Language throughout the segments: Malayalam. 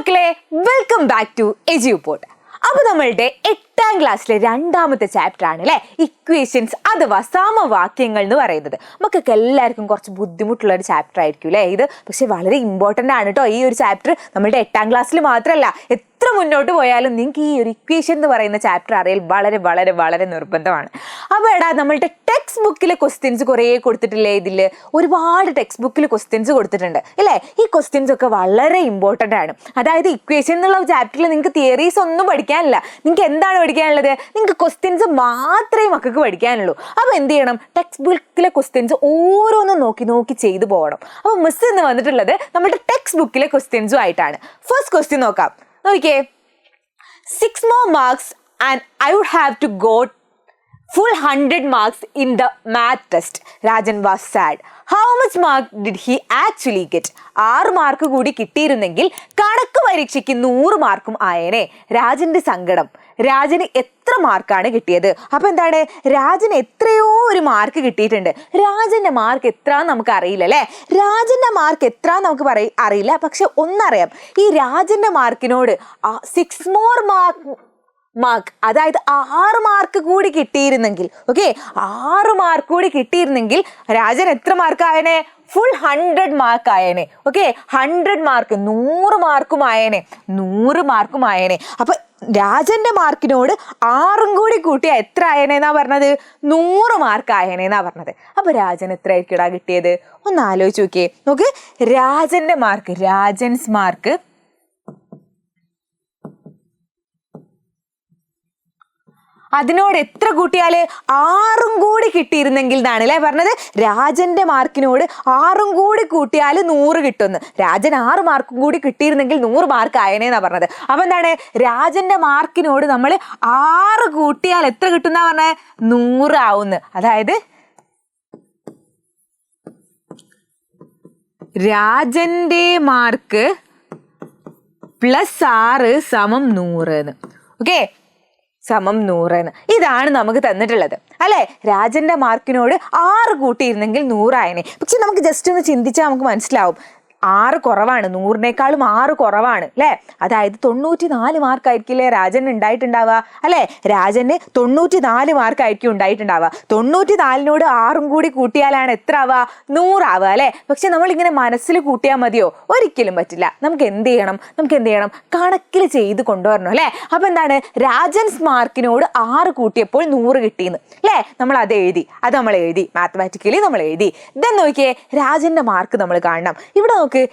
മക്കളെ, വെൽക്കം ബാക്ക് ടു എജ്യൂപോർട്ട്. അപ്പൊ നമ്മളുടെ 8ാം ക്ലാസ്സിലെ 2ാമത്തെ ചാപ്റ്റർ ആണ് അല്ലെ, ഇക്വേഷൻസ് അഥവാ സമവാക്യങ്ങൾ എന്ന് പറയുന്നത്. മക്കൾക്ക് എല്ലാവർക്കും കുറച്ച് ബുദ്ധിമുട്ടുള്ള ഒരു ചാപ്റ്റർ ആയിരിക്കും അല്ലെ ഇത്. പക്ഷെ വളരെ ഇമ്പോർട്ടൻ്റ് ആണ് കേട്ടോ ഈ ഒരു ചാപ്റ്റർ. നമ്മളുടെ 8ാം ക്ലാസ്സിൽ മാത്രമല്ല, എത്ര മുന്നോട്ട് പോയാലും നിങ്ങൾക്ക് ഈ ഒരു ഇക്വേഷൻ എന്ന് പറയുന്ന ചാപ്റ്റർ അറിയൽ വളരെ വളരെ വളരെ നിർബന്ധമാണ്. അപ്പോൾ നമ്മളുടെ ടെക്സ്റ്റ് ബുക്കിലെ ക്വസ്റ്റ്യൻസ് കുറേ കൊടുത്തിട്ടില്ലേ ഇതിൽ? ഒരുപാട് ടെക്സ്റ്റ് ബുക്കിൽ ക്വസ്റ്റ്യൻസ് കൊടുത്തിട്ടുണ്ട് അല്ലേ. ഈ ക്വസ്റ്റ്യൻസ് ഒക്കെ വളരെ ഇമ്പോർട്ടൻ്റ് ആണ്. അതായത് ഇക്വേഷൻ എന്നുള്ള ചാപ്റ്ററിൽ നിങ്ങൾക്ക് തിയറീസ് ഒന്നും പഠിക്കാനില്ല. നിങ്ങൾക്ക് എന്താണ് പഠിക്കാനുള്ളത്? നിങ്ങൾക്ക് ക്വസ്റ്റ്യൻസ് മാത്രമേ മക്കൾക്ക് പഠിക്കാനുള്ളൂ. അപ്പോൾ എന്ത് ചെയ്യണം? ടെക്സ്റ്റ് ബുക്കിലെ ക്വസ്റ്റ്യൻസ് ഓരോന്നും നോക്കി നോക്കി ചെയ്തു പോകണം. അപ്പോൾ മിസ് എന്ന് വന്നിട്ടുള്ളത് നമ്മുടെ ടെക്സ്റ്റ് ബുക്കിലെ ക്വസ്റ്റ്യൻസും ആയിട്ടാണ്. ഫസ്റ്റ് ക്വസ്റ്റ്യൻ നോക്കാം. നോക്കിയേ, 6 more marks and I would have to go full 100 marks in the math test. Rajan was sad. How much mark did he actually get? 6 mark കൂടി കിട്ടിയിരുന്നെങ്കിൽ കണക്ക് പരീക്ഷയ്ക്ക് 100 മാർക്കും ആയേനെ. രാജന്റെ സങ്കടം. രാജന് എത്ര മാർക്കാണ് കിട്ടിയത്? അപ്പൊ എന്താണ്, രാജന് എത്രയോ ഒരു മാർക്ക് കിട്ടിയിട്ടുണ്ട്. രാജന്റെ മാർക്ക് എത്രാന്ന് നമുക്ക് അറിയില്ല അല്ലെ. രാജന്റെ മാർക്ക് എത്രാന്ന് നമുക്ക് അറിയില്ല. പക്ഷെ ഒന്നറിയാം, ഈ രാജന്റെ മാർക്കിനോട് 6 more മാർക്ക്, അതായത് 6 മാർക്ക് കൂടി കിട്ടിയിരുന്നെങ്കിൽ, ഓക്കെ, 6 മാർക്ക് കൂടി കിട്ടിയിരുന്നെങ്കിൽ രാജൻ എത്ര മാർക്ക് ആയനെ? ഫുൾ 100 മാർക്ക് ആയേനെ. ഓക്കെ, 100 മാർക്ക്, 100 മാർക്കും ആയേനെ, 100 മാർക്കും ആയേനെ. അപ്പൊ രാജന്റെ മാർക്കിനോട് 6 കൂടി കൂട്ടിയാ എത്ര ആയേനെന്നാ പറഞ്ഞത്? 100 മാർക്ക് ആയേനെന്നാ പറഞ്ഞത്. അപ്പൊ രാജൻ എത്ര ആയിരിക്കടാ കിട്ടിയത്? ഒന്ന് ആലോചിച്ച് നോക്കിയേ. നോക്ക്, രാജന്റെ മാർക്ക്, രാജൻസ് മാർക്ക് അതിനോട് എത്ര കൂട്ടിയാല് 6 കൂടി കിട്ടിയിരുന്നെങ്കിൽ എന്നാണ് അല്ലേ പറഞ്ഞത്. രാജന്റെ മാർക്കിനോട് 6 കൂടി കൂട്ടിയാൽ 100 കിട്ടുമെന്ന്. രാജൻ 6 മാർക്കും കൂടി കിട്ടിയിരുന്നെങ്കിൽ 100 മാർക്ക് ആയനെന്നാ പറഞ്ഞത്. അപ്പൊ എന്താണ്, രാജന്റെ മാർക്കിനോട് നമ്മൾ 6 കൂട്ടിയാൽ എത്ര കിട്ടുന്ന പറഞ്ഞത്? 100 ആവുന്ന്. അതായത് രാജന്റെ മാർക്ക് +6 = 100. ഓക്കെ, സമം 100. ഇതാണ് നമുക്ക് തന്നിട്ടുള്ളത് അല്ലെ. രാജന്റെ മാർക്കിനോട് 6 കൂട്ടിയിരുന്നെങ്കിൽ 100 ആയനെ. പക്ഷെ നമുക്ക് ജസ്റ്റ് ഒന്ന് ചിന്തിച്ചാൽ നമുക്ക് മനസ്സിലാവും, 6 കുറവാണ്, 100-നേക്കാളും 6 കുറവാണ് അല്ലെ. അതായത് 94 മാർക്കായിരിക്കില്ലേ രാജന് ഉണ്ടായിട്ടുണ്ടാവുക അല്ലെ. രാജന് 94 മാർക്കായിരിക്കും ഉണ്ടായിട്ടുണ്ടാവുക. 94നോട് 6 കൂടി കൂട്ടിയാലാണ് എത്ര ആവുക? 100 ആവുക അല്ലെ. പക്ഷെ നമ്മൾ ഇങ്ങനെ മനസ്സിൽ കൂട്ടിയാൽ മതിയോ? ഒരിക്കലും പറ്റില്ല. നമുക്ക് എന്ത് ചെയ്യണം? കണക്കിൽ ചെയ്ത് കൊണ്ടുവരണം അല്ലെ. അപ്പൊ എന്താണ്, രാജൻസ് മാർക്കിനോട് 6 കൂട്ടിയപ്പോൾ 100 കിട്ടിയെന്ന് അല്ലെ. നമ്മൾ അത് നമ്മൾ എഴുതി മാത്തമാറ്റിക്കലി നമ്മൾ എഴുതി. ഇതെന്ന് നോക്കിയേ, രാജന്റെ മാർക്ക് നമ്മൾ കാണണം.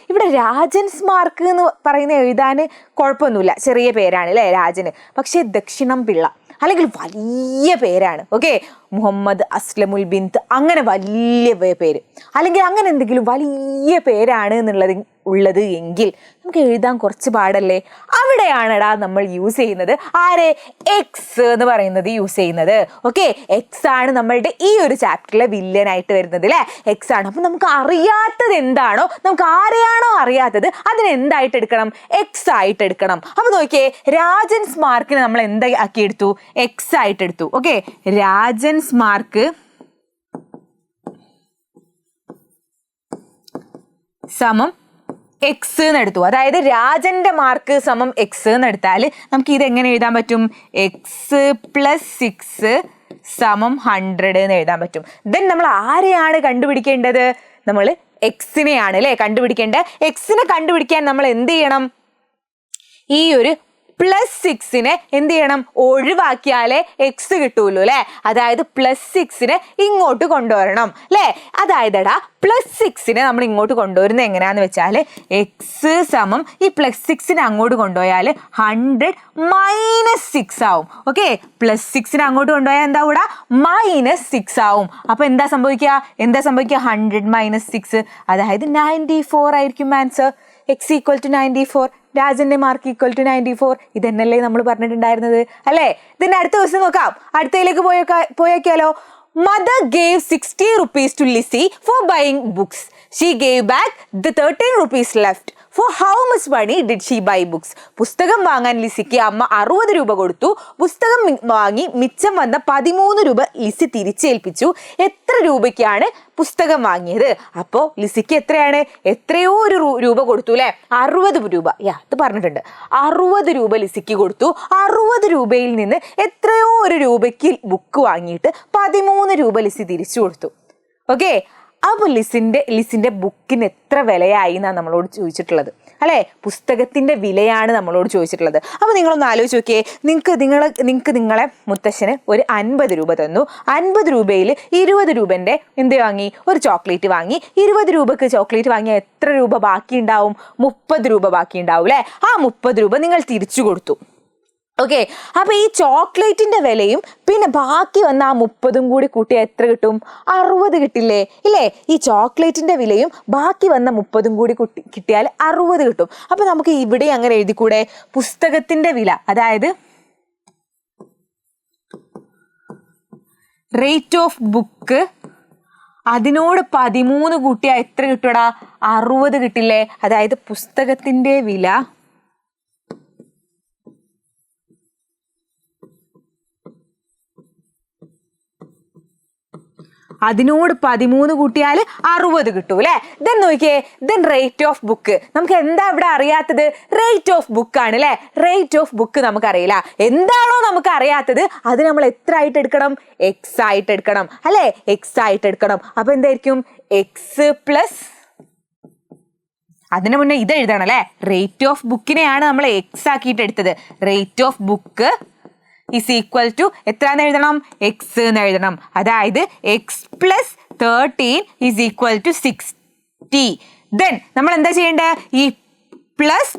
ഇവിടെ രാജൻസ് മാർക്ക് എന്ന് പറയുന്ന എഴുതാന് കുഴപ്പമൊന്നുമില്ല, ചെറിയ പേരാണ് അല്ലെ രാജന്. പക്ഷെ ദക്ഷിണം പിള്ള അല്ലെങ്കിൽ വലിയ പേരാണ്. ഓക്കെ, മുഹമ്മദ് അസ്ലമുൽ ബിന്ത്, അങ്ങനെ വലിയ പേര്, അല്ലെങ്കിൽ അങ്ങനെ എന്തെങ്കിലും വലിയ പേരാണ് ഉള്ളത് എങ്കിൽ നമുക്ക് എഴുതാൻ കുറച്ച് പാടല്ലേ. അവിടെയാണെടാ നമ്മൾ യൂസ് ചെയ്യുന്നത് ആരെ? എക്സ് എന്ന് പറയുന്നത് യൂസ് ചെയ്യുന്നത്. ഓക്കെ, എക്സ് ആണ് നമ്മളുടെ ഈ ഒരു ചാപ്റ്ററിലെ വില്ലനായിട്ട് വരുന്നത് അല്ലെ. എക്സ് ആണ്. അപ്പൊ നമുക്ക് അറിയാത്തത് എന്താണോ, നമുക്ക് ആരെയാണോ അറിയാത്തത് അതിനെന്തായിട്ട് എടുക്കണം? എക്സ് ആയിട്ട് എടുക്കണം. അപ്പൊ നോക്കിയേ, രാജൻസ് മാർക്കിന് നമ്മൾ എന്താക്കി എടുത്തു? എക്സ് ആയിട്ട് എടുത്തു. ഓക്കെ, രാജൻസ് മാർക്ക് സമം എക്സ് എന്ന് എടുത്തു. അതായത് രാജന്റെ മാർക്ക് സമം എക്സ് എന്ന് എടുത്താൽ നമുക്ക് ഇത് എങ്ങനെ എഴുതാൻ പറ്റും? എക്സ് +6 = 100 എന്ന് എഴുതാൻ പറ്റും. ദെൻ നമ്മൾ ആരെയാണ് കണ്ടുപിടിക്കേണ്ടത്? നമ്മൾ എക്സിനെയാണ് അല്ലെ കണ്ടുപിടിക്കേണ്ടത്. എക്സിനെ കണ്ടുപിടിക്കാൻ നമ്മൾ എന്ത് ചെയ്യണം? ഈ ഒരു +6നെ എന്ത് ചെയ്യണം? ഒഴിവാക്കിയാലേ എക്സ് കിട്ടുള്ളൂ അല്ലെ. അതായത് +6നെ ഇങ്ങോട്ട് കൊണ്ടുവരണം അല്ലെ. അതായത് +6നെ നമ്മൾ ഇങ്ങോട്ട് കൊണ്ടുവരുന്നത് എങ്ങനെയാന്ന് വെച്ചാൽ എക്സ് സമം ഈ +6നെ അങ്ങോട്ട് കൊണ്ടുപോയാൽ 100 -6 ആവും. ഓക്കെ, +6നെ അങ്ങോട്ട് കൊണ്ടുപോയാൽ എന്താ കൂടെ? -6 ആവും. അപ്പൊ എന്താ സംഭവിക്കുക? 100 - 6, അതായത് 94 ആയിരിക്കും ആൻസർ. എക്സ് = 94, രാജന്റെ മാർക്ക് = 94. ഇതന്നല്ലേ നമ്മൾ പറഞ്ഞിട്ടുണ്ടായിരുന്നത് അല്ലേ. ഇതിന്റെ അടുത്ത ക്വസ്റ്റ്യൻ നോക്കാം. അടുത്തയിലേക്ക് പോയേക്കാലോ. Mother gave 60 rupees to Lizzie for buying books. She gave back the 13 rupees left. For how much money did she buy books? പുസ്തകം വാങ്ങാൻ ലിസിക്ക് അമ്മ 60 രൂപ കൊടുത്തു. പുസ്തകം വാങ്ങി മിച്ചം വന്ന 13 രൂപ ലിസി തിരിച്ചേൽപ്പിച്ചു. എത്ര രൂപയ്ക്കാണ് പുസ്തകം വാങ്ങിയത്? അപ്പോൾ ലിസിക്ക് എത്രയോ ഒരു രൂപ കൊടുത്തു അല്ലെ, 60 രൂപ. അത് പറഞ്ഞിട്ടുണ്ട്. 60 രൂപ ലിസിക്ക് കൊടുത്തു. 60 രൂപയിൽ നിന്ന് എത്രയോ ഒരു രൂപയ്ക്ക് ബുക്ക് വാങ്ങിയിട്ട് 13 രൂപ ലിസി തിരിച്ചു കൊടുത്തു. ഓക്കെ, അപ്പോൾ ലിസിന്റെ ബുക്കിന് എത്ര വിലയായി എന്നാണ് നമ്മളോട് ചോദിച്ചിട്ടുള്ളത് അല്ലെ. പുസ്തകത്തിന്റെ വിലയാണ് നമ്മളോട് ചോദിച്ചിട്ടുള്ളത്. അപ്പോൾ നിങ്ങളൊന്ന് ആലോചിച്ച് നോക്കിയേ. നിങ്ങൾക്ക് നിങ്ങളെ മുത്തശ്ശന് ഒരു 50 രൂപ തന്നു. 50 രൂപയിൽ 20 രൂപന്റെ എന്ത് വാങ്ങി? ഒരു ചോക്ലേറ്റ് വാങ്ങി. 20 രൂപക്ക് ചോക്ലേറ്റ് വാങ്ങിയാൽ എത്ര രൂപ ബാക്കി ഉണ്ടാവും? 30 രൂപ ബാക്കി ഉണ്ടാവും അല്ലെ. ആ 30 രൂപ നിങ്ങൾ തിരിച്ചു കൊടുത്തു. ഓക്കെ, അപ്പൊ ഈ ചോക്ലേറ്റിന്റെ വിലയും പിന്നെ ബാക്കി വന്ന ആ 30 കൂടി കൂട്ടിയാൽ എത്ര കിട്ടും? 60 കിട്ടില്ലേ? ഇല്ലേ? ഈ ചോക്ലേറ്റിന്റെ വിലയും ബാക്കി വന്ന 30 കൂടി കിട്ടിയാൽ 60 കിട്ടും. അപ്പൊ നമുക്ക് ഇവിടെ അങ്ങനെ എഴുതിക്കൂടെ? പുസ്തകത്തിന്റെ വില, അതായത് റേറ്റ് ഓഫ് ബുക്ക്, അതിനോട് 13 കൂട്ടിയാൽ എത്ര കിട്ടൂടാ? 60 കിട്ടില്ലേ? അതായത് പുസ്തകത്തിന്റെ വില അതിനോട് 13 കൂട്ടിയാൽ 60 കിട്ടും അല്ലെ. ദെൻ നോക്കിയേ, ദെൻ റേറ്റ് ഓഫ് ബുക്ക്. നമുക്ക് എന്താ ഇവിടെ അറിയാത്തത്? റേറ്റ് ഓഫ് ബുക്ക് ആണ് അല്ലെ. റേറ്റ് ഓഫ് ബുക്ക് നമുക്കറിയില്ല. എന്താണോ നമുക്ക് അറിയാത്തത് അത് നമ്മൾ എത്ര ആയിട്ട് എടുക്കണം? എക്സ് ആയിട്ട് എടുക്കണം അല്ലെ. എക്സ് ആയിട്ട് എടുക്കണം. അപ്പൊ എന്തായിരിക്കും? എക്സ് പ്ലസ്, അതിന് മുന്നേ ഇത് എഴുതണം അല്ലെ. റേറ്റ് ഓഫ് ബുക്കിനെയാണ് നമ്മൾ എക്സ് ആക്കിയിട്ട് എടുത്തത്. Rate of book is equal to എത്രയാണെന്ന് എഴുതണം? എക്സ് എന്ന് എഴുതണം. അതായത് x plus 13 is equal to 60. Then നമ്മൾ എന്താ ചെയ്യേണ്ടത്? ഈ പ്ലസ്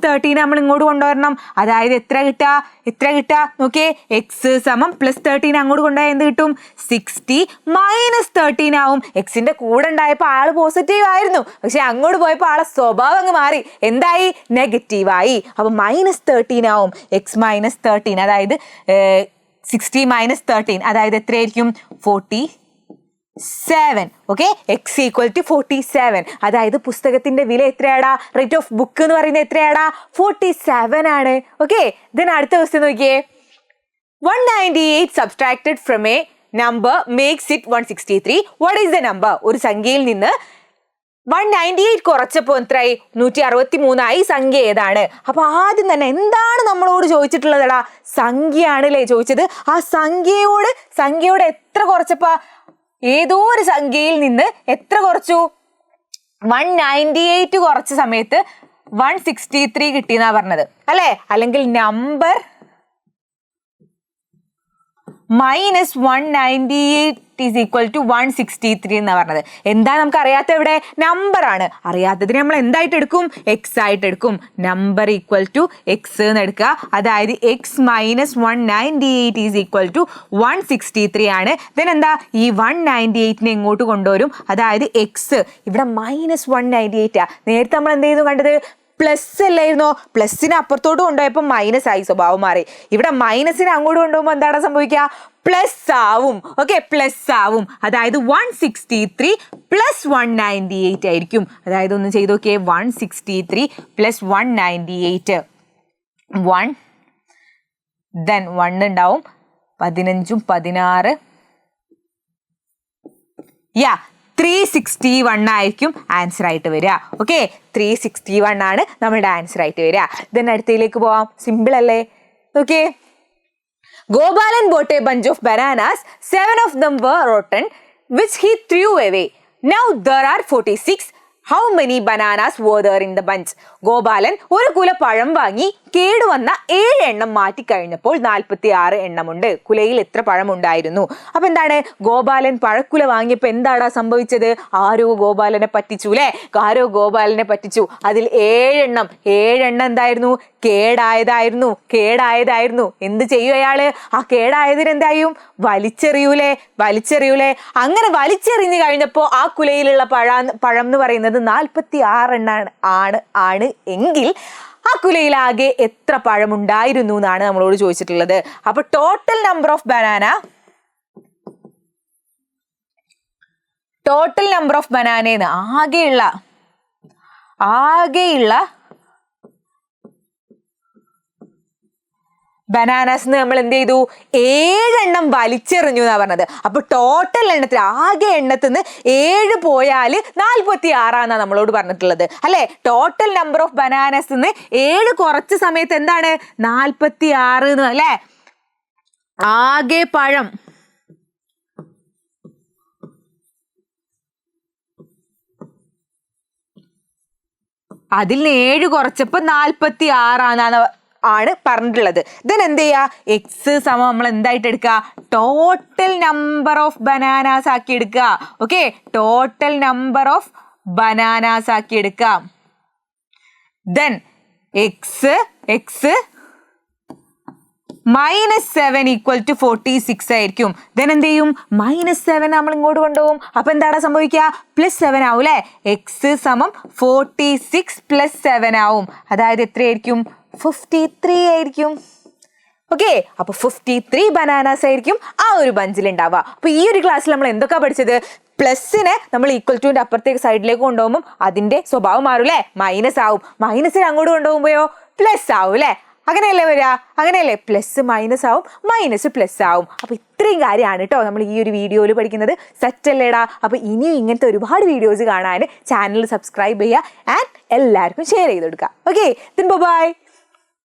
13 നമ്മൾ ഇങ്ങോട്ട് കൊണ്ടുവരണം. അതായത് എത്ര കിട്ടുക? നോക്കിയേ, എക്സ് സമം പ്ലസ് 13 അങ്ങോട്ട് കൊണ്ടുപോയാൽ എന്ത് കിട്ടും? 60 മൈനസ് 13 ആവും. എക്സിന്റെ കൂടെ ഉണ്ടായപ്പോൾ ആള് പോസിറ്റീവ് ആയിരുന്നു, പക്ഷെ അങ്ങോട്ട് പോയപ്പോൾ ആളെ സ്വഭാവം അങ്ങ് മാറി. എന്തായി? നെഗറ്റീവായി. അപ്പൊ -13 ആവും. എക്സ് മൈനസ് 13, അതായത് 60 മൈനസ് 13, അതായത് എത്രയായിരിക്കും? 47. Okay, x equal to 47. അതായത് പുസ്തകത്തിന്റെ വില എത്രയാടാ? റേറ്റ് ഓഫ് ബുക്ക് എന്ന് പറയുന്നത് എത്രയാടാ? 47 ആണ്. ഓക്കെ, ദെൻ അടുത്ത ക്വസ്റ്റ്യൻ നോക്കിയേ. 198 subtracted from A number makes it 163. What is the number? ഒരു സംഖ്യയിൽ നിന്ന് 198 കുറച്ചപ്പോൾ എത്രയായി? 163 സംഖ്യ ഏതാണ്? അപ്പൊ ആദ്യം തന്നെ എന്താണ് നമ്മളോട് ചോദിച്ചിട്ടുള്ളതടാ? സംഖ്യയാണ് അല്ലേ ചോദിച്ചത്. ആ സംഖ്യയോട് എത്ര കുറച്ചപ്പോ? ഏതോ ഒരു സംഖ്യയിൽ നിന്ന് എത്ര കുറച്ചു? 198 കുറച്ച സമയത്ത് 163 കിട്ടിയെന്നാ പറഞ്ഞത് അല്ലെ. അല്ലെങ്കിൽ number minus 198 is equal to 163 എന്നാ പറഞ്ഞത്. എന്താ നമുക്ക് അറിയാത്ത? ഇവിടെ നമ്പർ ആണ്. അറിയാത്തതിന് നമ്മൾ എന്തായിട്ട് എടുക്കും? എക്സ് ആയിട്ട് എടുക്കും. നമ്പർ ഈക്വൽ ടു എക്സ് എന്ന് എടുക്കുക. അതായത് x minus 198 is equal to 163 ആണ്. ദെൻ എന്താ? ഈ 198നെ ഇങ്ങോട്ട് കൊണ്ടുവരും. അതായത് എക്സ് ഇവിടെ മൈനസ് 198. നേരത്തെ നമ്മൾ എന്ത് ചെയ്തു കണ്ടത്? പ്ലസ് അല്ലായിരുന്നോ? പ്ലസിനെ അപ്പുറത്തോട്ട് കൊണ്ടുപോയപ്പോൾ മൈനസ് ആയി, സ്വഭാവം മാറി. ഇവിടെ മൈനസിനെ അങ്ങോട്ട് കൊണ്ടുപോകുമ്പോൾ എന്താണ് സംഭവിക്കുക? പ്ലസ് ആവും. ഓക്കെ, പ്ലസ് ആവും. അതായത് 163 പ്ലസ് 198 ആയിരിക്കും. അതായത് ഒന്ന് ചെയ്ത് നോക്കിയേ, 163 പ്ലസ് 198, 1, ദെൻ 1 ഉണ്ടാവും, 15 16, 361 ആയിരിക്കും ആൻസർ ആയിട്ട് വരിക. ഓക്കെ, 361 ആണ് നമ്മളുടെ ആൻസർ ആയിട്ട് വരിക. ദെൻ അടുത്തയിലേക്ക് പോവാം. സിമ്പിൾ അല്ലേ? Okay, Gopalan bought a bunch of bananas. 7 of them were rotten, which he threw away. Now there are 46. How many bananas were there in the bunch? Gopalan ഒരു കുല പഴം വാങ്ങി കേടുവന്ന 7 എണ്ണം മാറ്റിക്കഴിഞ്ഞപ്പോൾ 46 എണ്ണമുണ്ട്. കുലയിൽ എത്ര പഴം ഉണ്ടായിരുന്നു? അപ്പൊ എന്താണ്? ഗോപാലൻ പഴക്കുല വാങ്ങിയപ്പോ എന്താടാ സംഭവിച്ചത്? ആരോ ഗോപാലനെ പറ്റിച്ചു അല്ലെ. ആരോ ഗോപാലനെ പറ്റിച്ചു. അതിൽ 7 എണ്ണം എന്തായിരുന്നു? കേടായതായിരുന്നു. എന്ത് ചെയ്യും അയാള്? ആ കേടായതിന് എന്തായും? വലിച്ചെറിയൂലേ. അങ്ങനെ വലിച്ചെറിഞ്ഞു കഴിഞ്ഞപ്പോ ആ കുലയിലുള്ള പഴം എന്ന് പറയുന്നത് 46 എണ്ണാണ് ആണ് എങ്കിൽ ആ കുലയിലാകെ എത്ര പഴം ഉണ്ടായിരുന്നു എന്നാണ് നമ്മളോട് ചോദിച്ചിട്ടുള്ളത്. അപ്പൊ ടോട്ടൽ നമ്പർ ഓഫ് ബനാനേന്ന് ആകെയുള്ള ആകെയുള്ള ബനാനാസ് നമ്മൾ എന്ത് ചെയ്തു? 7 എണ്ണം വലിച്ചെറിഞ്ഞു എന്നാ പറഞ്ഞത്. അപ്പൊ ടോട്ടൽ എണ്ണത്തിൽ ആകെ എണ്ണത്തിൽ നിന്ന് 7 പോയാൽ 46 നമ്മളോട് പറഞ്ഞിട്ടുള്ളത് അല്ലെ. ടോട്ടൽ നമ്പർ ഓഫ് ബനാനാസ് നിന്ന് 7 കുറച്ച സമയത്ത് എന്താണ്? 46 അല്ലെ. ആകെ പഴം അതിൽ നിന്ന് 7 കുറച്ചപ്പോ 46 ആണ് പറഞ്ഞിട്ടുള്ളത്. ദെൻ എന്ത് ചെയ്യാ? എക്സ് സമം നമ്മൾ എന്തായിട്ട് എടുക്കുക? ടോട്ടൽ നമ്പർ ഓഫ് ബനാനാസ് ആക്കി എടുക്കുക. Okay, total number of bananas ആക്കി എടുക്കാം. ദെൻ എക്സ് -7 = 46 ആയിരിക്കും. ദെൻ എന്ത് ചെയ്യും? -7 നമ്മൾ ഇങ്ങോട്ട് കൊണ്ടുപോകും. അപ്പൊ എന്താണ് സംഭവിക്കുക? +7 ആവും അല്ലെ. എക്സ് സമം 46 + 7 ആവും. അതായത് എത്രയായിരിക്കും? 53 ആയിരിക്കും. ഓക്കെ, അപ്പൊ 53 ബനാനാസ് ആയിരിക്കും ആ ഒരു ബഞ്ചിൽ ഉണ്ടാവുക. അപ്പൊ ഈ ഒരു ക്ലാസ്സിൽ നമ്മൾ എന്തൊക്കെ പഠിച്ചത്? പ്ലസിനെ നമ്മൾ ഈക്വൽ ടുവിന്റെ അപ്പുറത്തേക്ക് സൈഡിലേക്ക് കൊണ്ടുപോകുമ്പോൾ അതിന്റെ സ്വഭാവം മാറും അല്ലെ, മൈനസ് ആവും. മൈനസിന് അങ്ങോട്ട് കൊണ്ടുപോകുമ്പോഴോ പ്ലസ് ആവും അല്ലെ. അങ്ങനെയല്ലേ വരിക? അങ്ങനെയല്ലേ? പ്ലസ് മൈനസ് ആവും, മൈനസ് പ്ലസ് ആവും. അപ്പൊ ഇത്രയും കാര്യമാണ് കേട്ടോ നമ്മൾ ഈ ഒരു വീഡിയോയിൽ പഠിക്കുന്നത്. സെറ്റ് അല്ലേടാ? അപ്പൊ ഇനിയും ഇങ്ങനത്തെ ഒരുപാട് വീഡിയോസ് കാണാൻ ചാനൽ സബ്സ്ക്രൈബ് ചെയ്യുക ആൻഡ് എല്ലാവർക്കും ഷെയർ ചെയ്ത് കൊടുക്കുക. Okay, by.